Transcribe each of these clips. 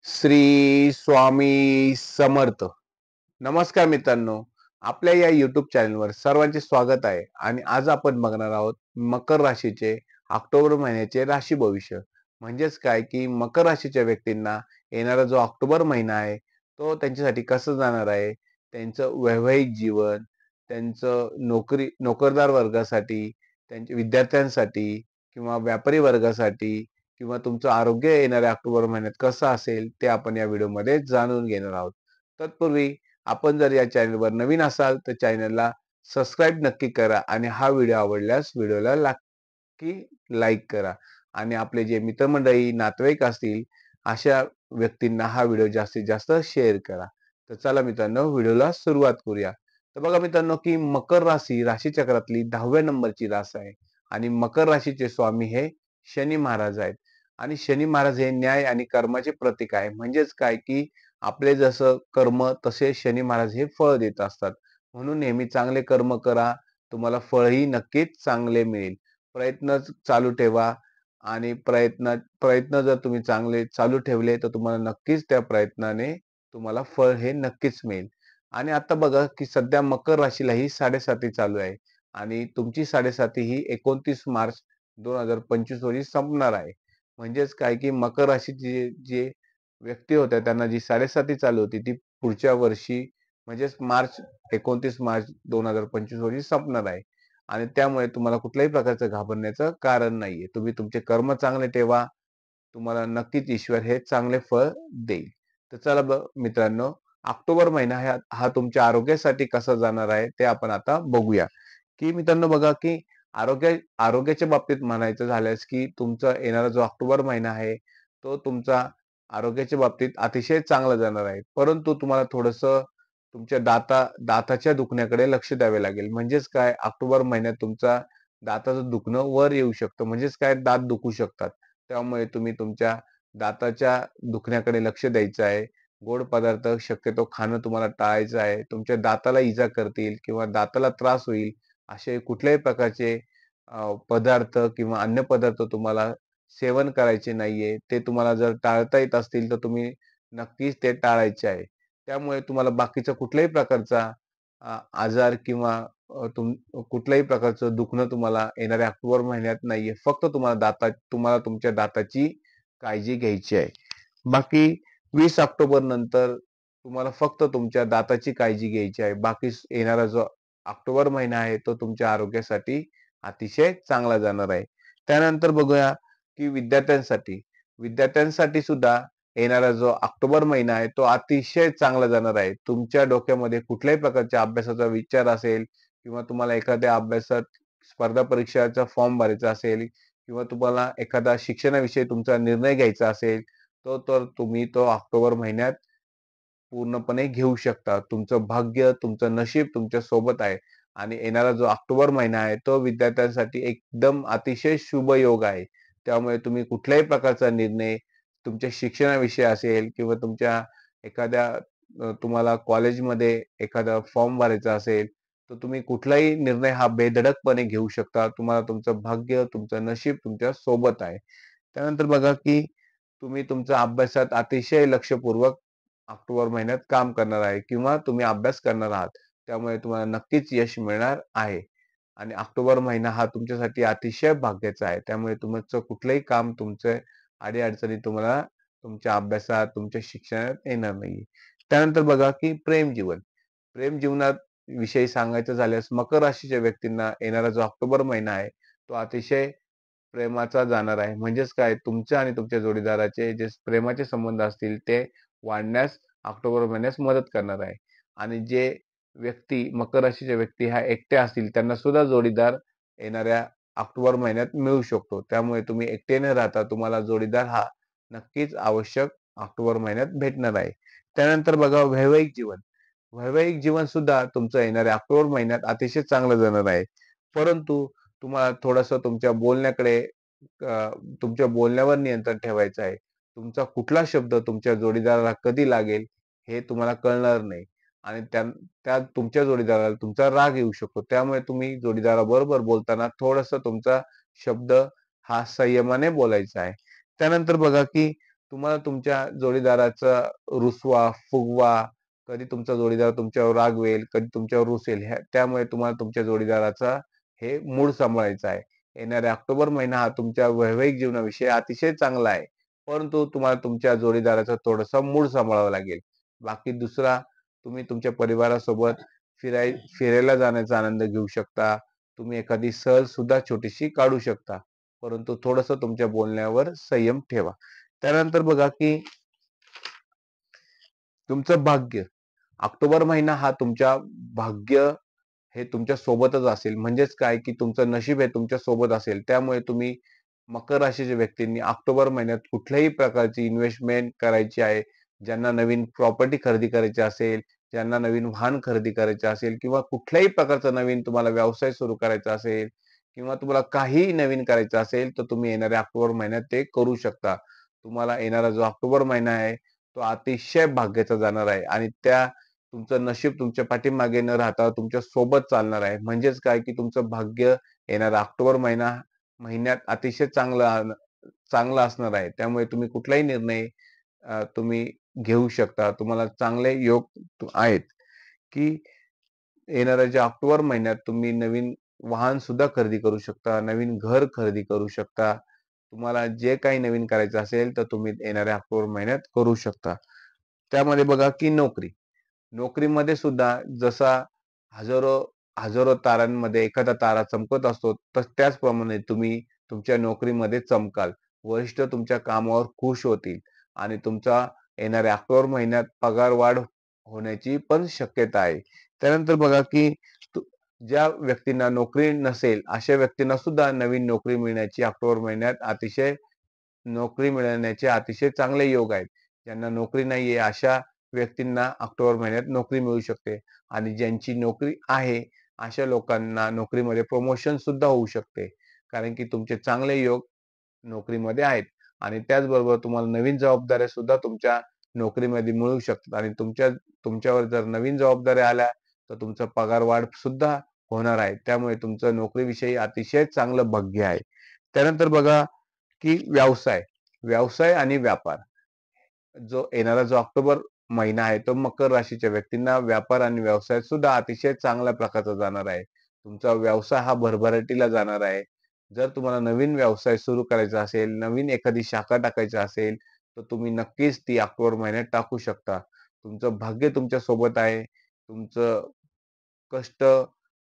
श्री स्वामी समर्थ. नमस्कार मित्रांनो. आपल्या या YouTube चॅनलवर सर्वांचे स्वागत आहे आणि आज आपण बघणार आहोत मकर राशीचे ऑक्टोबर महिन्याचे राशी भविष्य. म्हणजेच काय की मकर राशीच्या व्यक्तींना येणारा जो ऑक्टोबर महिना आहे तो त्यांच्यासाठी कसं जाणार आहे, त्यांचं वैवाहिक जीवन, त्यांचं नोकरदार वर्गासाठी, त्यांच्या विद्यार्थ्यांसाठी किंवा व्यापारी वर्गासाठी किंवा तुमचं आरोग्य येणाऱ्या ऑक्टोबर महिन्यात कसं असेल ते आपण या व्हिडिओमध्ये जाणून घेणार आहोत. तत्पूर्वी आपण जर या चॅनलवर नवीन असाल तर चॅनलला सबस्क्राईब नक्की करा आणि हा व्हिडिओ आवडल्यास व्हिडिओला नक्की लाईक करा आणि आपले जे मित्रमंडळी नातेवाईक असतील अशा व्यक्तींना हा व्हिडिओ जास्तीत जास्त शेअर करा. तर चला मित्रांनो व्हिडिओला सुरुवात करूया. तर बघा मित्रांनो की मकर राशी राशीचक्रातली 10व्या नंबरची राशी आहे आणि मकर राशीचे स्वामी हे शनी महाराज आहेत आणि शनी महाराज हे न्याय आणि कर्माचे प्रतीक आहे. म्हणजेच काय की आपले जसं कर्म तसे शनी महाराज हे फळ देत असतात. म्हणून नेहमी चांगले कर्म करा, तुम्हाला फळही नक्कीच चांगले मिळेल. प्रयत्न चालू ठेवा आणि प्रयत्न जर तुम्ही चांगले चालू ठेवले तर तुम्हाला नक्कीच त्या प्रयत्नाने तुम्हाला फळ हे नक्कीच मिळेल. आणि आता बघा की सध्या मकर राशीला ही 7.5 चालू आहे आणि तुमची 7.5 ही 29 मार्च 2025 रोजी संपणार आहे. म्हणजेच काय की मकर राशीची जे व्यक्ती होत्या त्यांना जी 7.5 चालू होती ती पुढच्या वर्षी म्हणजेच 29 मार्च 2025 रोजी संपणार आहे आणि त्यामुळे तुम्हाला कुठल्याही प्रकारचं घाबरण्याचं कारण नाहीये. तुम्ही तुमचे कर्म चांगले ठेवा. तुम्हाला नक्कीच ईश्वर हे चांगले फळ देईल. तर चला मित्रांनो, ऑक्टोबर महिना हा तुमच्या आरोग्यासाठी कसा जाणार आहे ते आपण आता बघूया. की मित्रांनो बघा की आरोग्याच्या बाबतीत म्हणायचं झाल्यास की तुमचा येणारा जो ऑक्टोबर महिना आहे तो तुमचा आरोग्याच्या बाबतीत अतिशय चांगला जाणार आहे. परंतु तुम्हाला थोडंसं तुमच्या दाताच्या दुखण्याकडे लक्ष द्यावे लागेल. म्हणजेच काय ऑक्टोबर महिन्यात तुमचा दाताचं दुखणं वर येऊ शकतं. म्हणजेच काय दात दुखू शकतात. त्यामुळे तुम्ही तुमच्या दाताच्या दुखण्याकडे लक्ष द्यायचं आहे. गोड पदार्थ शक्यतो खाणं तुम्हाला टाळायचं आहे. तुमच्या दाताला इजा करतील किंवा दाताला त्रास होईल असे कुठल्याही प्रकारचे पदार्थ किंवा अन्नपदार्थ तुम्हाला सेवन करायचे नाहीये. ते तुम्हाला जर टाळता येत असतील तर तुम्ही नक्कीच ते टाळायचे आहे. त्यामुळे तुम्हाला बाकीचा कुठल्याही प्रकारचा आजार किंवा तुम कुठल्याही प्रकारचं दुखणं तुम्हाला येणाऱ्या ऑक्टोबर महिन्यात नाहीये. फक्त तुम्हाला तुमच्या दाताची काळजी घ्यायची आहे. बाकी 20 ऑक्टोबर नंतर तुम्हाला फक्त तुमच्या दाताची काळजी घ्यायची आहे. बाकी येणारा जो ऑक्टोबर महिना आहे तो तुमच्या आरोग्यासाठी अतिशय चांगला जाणार आहे. त्यानंतर बघूया की विद्यार्थ्यांसाठी सुद्धा येणारा जो ऑक्टोबर महिना आहे तो अतिशय चांगला जाणार आहे. तुमच्या डोक्यामध्ये कुठल्याही प्रकारच्या अभ्यासाचा विचार असेल किंवा तुम्हाला एखाद्या अभ्यासात स्पर्धा परीक्षाचा फॉर्म भरायचा असेल किंवा तुम्हाला एखादा शिक्षणाविषयी तुमचा निर्णय घ्यायचा असेल, तर तुम्ही तो ऑक्टोबर महिन्यात पूर्णपणे घेऊ शकता. तुमचं भाग्य, तुमचं नशीब तुमच्या सोबत आहे आणि येणारा जो ऑक्टोबर महिना आहे, तो विद्यार्थ्यांसाठी एकदम अतिशय शुभ योग आहे. त्यामुळे तुम्ही कुठल्याही प्रकारचा निर्णय तुमच्या शिक्षणाविषयी असेल किंवा तुमच्या एखाद्या तुम्हाला कॉलेजमध्ये एखादा फॉर्म भरायचा असेल, तर तुम्ही कुठलाही निर्णय हा बेधडकपणे घेऊ शकता. तुम्हाला तुमचं भाग्य, तुमचं नशीब तुमच्या सोबत आहे. त्यानंतर बघा, की तुम्ही तुमच्या अभ्यासात अतिशय लक्षपूर्वक ऑक्टोबर महिन्यात काम करणार आहे किंवा तुम्ही अभ्यास करणार आहात. त्यामुळे तुम्हाला नक्कीच यश मिळणार आहे. आणि ऑक्टोबर महिना हा तुमच्यासाठी अतिशय भाग्याचा आहे. त्यामुळे तुमचं कुठलंही काम तुमचे अडी-अडचणी तुम्हाला तुमच्या अभ्यासात, तुमच्या शिक्षणात येणार नाहीये. त्यानंतर बघा, की प्रेम जीवनात विषयी सांगायचं झाल्यास मकर राशीच्या व्यक्तींना येणारा जो ऑक्टोबर महिना आहे, तो अतिशय प्रेमाचा जाणार आहे. म्हणजेच काय तुमच्या आणि तुमच्या जोडीदाराचे जे प्रेमाचे संबंध असतील ते वाढण्यास ऑक्टोबर महिन्यास मदत करणार आहे. आणि जे मकर राशीच्या व्यक्ती ह्या एकट्या असतील त्यांना सुद्धा जोडीदार येणाऱ्या ऑक्टोबर महिन्यात मिळू शकतो. त्यामुळे तुम्ही एकटे न राहता तुम्हाला जोडीदार हा नक्कीच आवश्यक ऑक्टोबर महिन्यात भेटणार आहे. त्यानंतर बघा वैवाहिक जीवन सुद्धा तुमचं येणाऱ्या ऑक्टोबर महिन्यात अतिशय चांगलं जाणार आहे. परंतु तुम्हाला थोडंसं तुमच्या बोलण्यावर नियंत्रण ठेवायचं आहे. तुमचा कुठला शब्द तुमच्या जोडीदाराला कधी लागेल हे तुम्हाला कळणार नाही आणि त्या तुमच्या जोडीदाराला तुमचा राग येऊ शकतो. त्यामुळे तुम्ही जोडीदाराबरोबर बोलताना थोडंसं तुमचा शब्द हा संयमाने बोलायचा आहे. त्यानंतर बघा की तुम्हाला तुमच्या जोडीदाराचा रुसवा, फुगवा, कधी तुमचा जोडीदार तुमच्यावर रागवेल, कधी तुमच्यावर रुसेल, त्यामुळे तुम्हाला तुमच्या जोडीदाराचा हे मूड सांभाळायचा आहे. येणाऱ्या ऑक्टोबर महिना हा तुमच्या वैवाहिक जीवनाविषयी अतिशय चांगला आहे. परंतु तुम्हाला तुमच्या जोडीदाराचा थोडासा मूड सांभाळावा लागेल. बाकी दुसरा तुम्ही तुमच्या परिवारासोबत फिरायला जाण्याचा आनंद घेऊ शकता. तुम्ही एखादी सहल सुद्धा छोटीशी काढू शकता. परंतु थोडंसं तुमच्या बोलण्यावर संयम ठेवा. त्यानंतर बघा की तुमचं भाग्य. ऑक्टोबर महिना हा तुमच्या भाग्य हे तुमच्या सोबतच असेल. म्हणजेच काय की तुमचं नशीब हे तुमच्या सोबत असेल. त्यामुळे तुम्ही मकर राशीच्या व्यक्तींनी ऑक्टोबर महिन्यात कुठल्याही प्रकारची इन्व्हेस्टमेंट करायची आहे. ज्यांना नवीन प्रॉपर्टी खरेदी करायची असेल, ज्यांना नवीन वाहन खरेदी करायचे असेल किंवा कुठल्याही प्रकारचा नवीन तुम्हाला व्यवसाय सुरू करायचा असेल किंवा तुम्हाला काहीही नवीन करायचं असेल, तर तुम्ही येणाऱ्या ऑक्टोबर महिन्यात ते करू शकता. तुम्हाला येणारा जो ऑक्टोबर महिना आहे, तो अतिशय भाग्याचा जाणार आहे आणि तुमचं नशीब तुमच्या पाठीमागे न राहता तुमच्या सोबत चालणार आहे. म्हणजेच काय की तुमचं भाग्य येणारा ऑक्टोबर महिन्यात अतिशय चांगला असणार आहे. त्यामुळे तुम्ही कुठलाही निर्णय तुम्ही घेऊ शकता. तुम्हाला चांगले योग आहेत, की येणाऱ्या ज्या ऑक्टोबर महिन्यात तुम्ही नवीन वाहन सुद्धा खरेदी करू शकता, नवीन घर खरेदी करू शकता. तुम्हाला जे काही नवीन करायचं असेल, तर तुम्ही येणाऱ्या ऑक्टोबर महिन्यात करू शकता. त्यामध्ये बघा की नोकरी. नोकरीमध्ये सुद्धा जसा हजारो हजारो तारांमध्ये एखादा तारा चमकत असतो, तर त्याचप्रमाणे तुम्ही तुमच्या नोकरीमध्ये चमकाल. वरिष्ठ तुमच्या कामावर खुश होतील आणि तुमचा येणाऱ्या ऑक्टोबर महिन्यात पगार वाढ होण्याची पण शक्यता आहे. त्यानंतर बघा की तु ज्या व्यक्तींना नोकरी नसेल, अशा व्यक्तींना सुद्धा नवीन नोकरी मिळण्याची ऑक्टोबर महिन्यात नोकरी मिळवण्याचे अतिशय चांगले योग आहेत. ज्यांना नोकरी नाहीये अशा व्यक्तींना ऑक्टोबर महिन्यात नोकरी मिळू शकते आणि ज्यांची नोकरी आहे अशा लोकांना नोकरीमध्ये प्रमोशन सुद्धा होऊ शकते. कारण की तुमचे चांगले योग नोकरीमध्ये आहेत आणि त्याचबरोबर तुम्हाला नवीन जबाबदाऱ्या सुद्धा तुमच्या नोकरीमध्ये मिळू शकतात आणि तुमच्यावर जर नवीन जबाबदाऱ्या आल्या तर तुमचा पगार वाढ सुद्धा होणार आहे. त्यामुळे तुमचं नोकरीविषयी अतिशय चांगलं भाग्य आहे. त्यानंतर बघा की व्यवसाय आणि व्यापार. जो ऑक्टोबर महिना आहे, तो मकर राशीच्या व्यक्तींना व्यापार आणि व्यवसायात सुद्धा अतिशय चांगल्या प्रकारचा जाणार आहे. तुमचा व्यवसाय हा भरभराटीला जाणार आहे. जर तुम्हाला नवीन व्यवसाय सुरू करायचा असेल, नवीन एखादी शाखा टाकायची असेल, तर तुम्ही नक्कीच ती ऑक्टोबर महिन्यात टाकू शकता. तुमचं भाग्य तुमच्या सोबत आहे. तुमचं कष्ट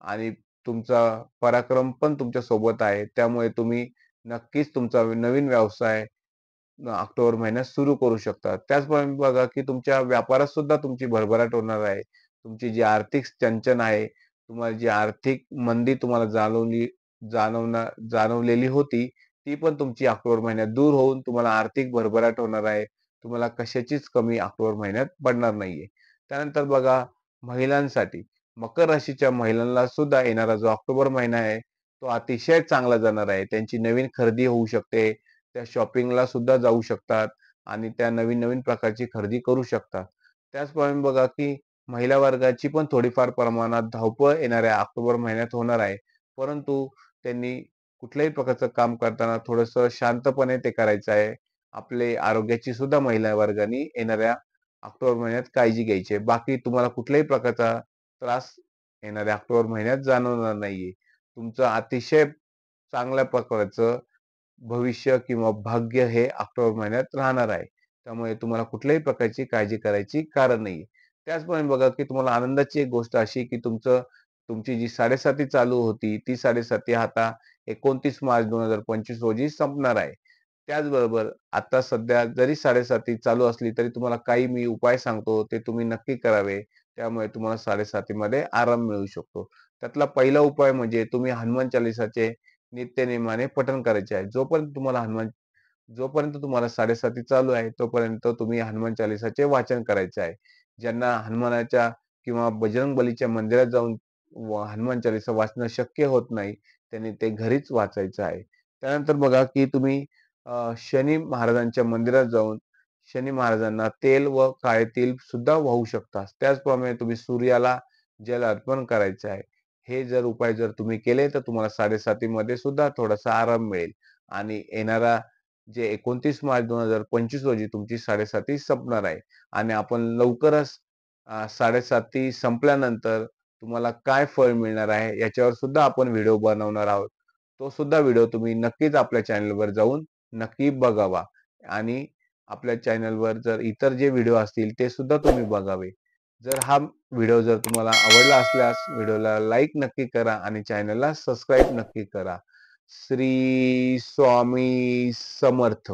आणि तुमचा पराक्रम पण तुमच्या सोबत आहे. त्यामुळे तुम्ही नक्कीच तुमचा नवीन व्यवसाय ऑक्टोबर महिन्यात सुरू करू शकता. त्याचप्रमाणे बघा, की तुमच्या व्यापारात सुद्धा तुमची भरभराट होणार आहे. तुमची जी आर्थिक चंचन आहे, तुम्हाला जी आर्थिक मंदी तुम्हाला जाणवलेली होती, ती पण तुमची ऑक्टोबर महिन्यात दूर होऊन तुम्हाला आर्थिक भरभराट होणार आहे. तुम्हाला कशाचीच कमी ऑक्टोबर महिन्यात पडणार नाहीये. त्यानंतर बघा, महिलांसाठी मकर राशीच्या महिलांना सुद्धा येणारा जो ऑक्टोबर महिना आहे, तो अतिशय चांगला जाणार आहे. त्यांची नवीन खरेदी होऊ शकते. त्या शॉपिंगला सुद्धा जाऊ शकतात आणि त्या नवीन-नवीन प्रकारची खरेदी करू शकतात. त्याचप्रमाणे बघा, की महिला वर्गाची पण थोडीफार प्रमाणात धावपळ येणाऱ्या ऑक्टोबर महिन्यात होणार आहे. परंतु त्यांनी कुठल्याही प्रकारचं काम करताना थोडंसं शांतपणे ते करायचं आहे. आपले आरोग्याची सुद्धा महिला वर्गाने येणाऱ्या ऑक्टोबर महिन्यात काळजी घ्यायची आहे. बाकी तुम्हाला कुठल्याही प्रकारचा त्रास येणाऱ्या ऑक्टोबर महिन्यात जाणवणार नाहीये. तुमचं अतिशय चांगल्या प्रकारचं भविष्य किंवा भाग्य हे ऑक्टोबर महिन्यात राहणार आहे. त्यामुळे तुम्हाला कुठल्याही प्रकारची काळजी करायची कारण नाहीये. त्याचप्रमाणे बघा, की तुम्हाला आनंदाची एक गोष्ट अशी, की तुमची जी 7.5 चालू होती, ती 7.5 आता 29 मार्च 2025 रोजी संपणार आहे. त्याचबरोबर आता सध्या जरी 7.5 चालू असली, तरी तुम्हाला काही मी उपाय सांगतो, ते तुम्ही नक्की करावे. त्यामुळे तुम्हाला 7.5 मध्ये आराम मिळू शकतो. त्यातला पहिला उपाय म्हणजे तुम्ही हनुमान चालीसाचे नित्यनेमाने पठण करायचे आहे. जोपर्यंत तुम्हाला 7.5 चालू आहे, तोपर्यंत तुम्ही हनुमान चालीसाचे वाचन करायचे आहे. ज्यांना हनुमानाच्या किंवा बजरंग बलीच्या मंदिरात जाऊन हनुमान चालीसा वाचणं शक्य होत नाही, त्यांनी ते घरीच वाचायचं आहे. त्यानंतर बघा, की तुम्ही शनी महाराजांच्या मंदिरात जाऊन शनी महाराजांना तेल व काळे तीळ सुद्धा वाहू शकता. त्याचप्रमाणे तुम्ही सूर्याला जल अर्पण करायचं आहे. हे उपाय जर तुम्ही केले, तर तुम्हाला 7.5 मध्ये सुद्धा थोडासा आराम मिळेल आणि येणारा जे 29 मार्च 2025 रोजी तुमची 7.5 संपणार आहे आणि आपण लवकरच 7.5 संपल्यानंतर तुम्हाला काय फळ मिळणार आहे याच्यावर सुद्धा आपण व्हिडिओ बनवणार आहोत. तो सुद्धा व्हिडिओ तुम्ही नक्कीच आपल्या चॅनलवर जाऊन नक्की बघावा आणि आपल्या चॅनलवर जर इतर जे व्हिडिओ असतील ते सुद्धा तुम्ही बघावे. जर हा व्हिडिओ जर तुम्हाला आवडला असल्यास व्हिडिओला लाईक नक्की करा आणि चॅनलला सबस्क्राईब नक्की करा. श्री स्वामी समर्थ.